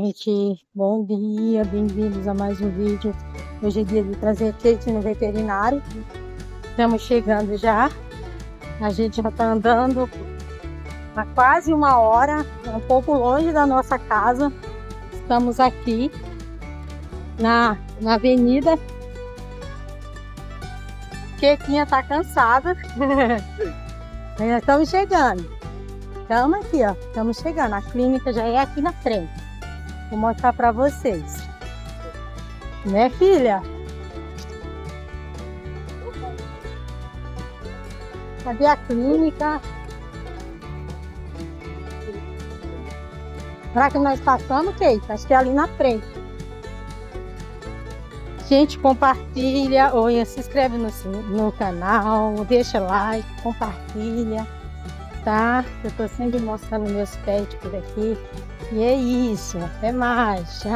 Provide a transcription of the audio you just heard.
Gente, bom dia, bem-vindos a mais um vídeo. Hoje é dia de trazer Kate no veterinário. Estamos chegando já. A gente já está andando há quase uma hora, um pouco longe da nossa casa. Estamos aqui na avenida. Ketinha está cansada. Estamos chegando. Estamos aqui, ó. Estamos chegando. A clínica já é aqui na frente. Vou mostrar para vocês. Né, filha? Cadê a clínica? Será que nós passamos, Kate? Acho que é ali na frente. Gente, compartilha, ou se inscreve no canal, deixa like, compartilha, tá? Eu tô sempre mostrando meus pets por aqui. E é isso, até mais, tchau!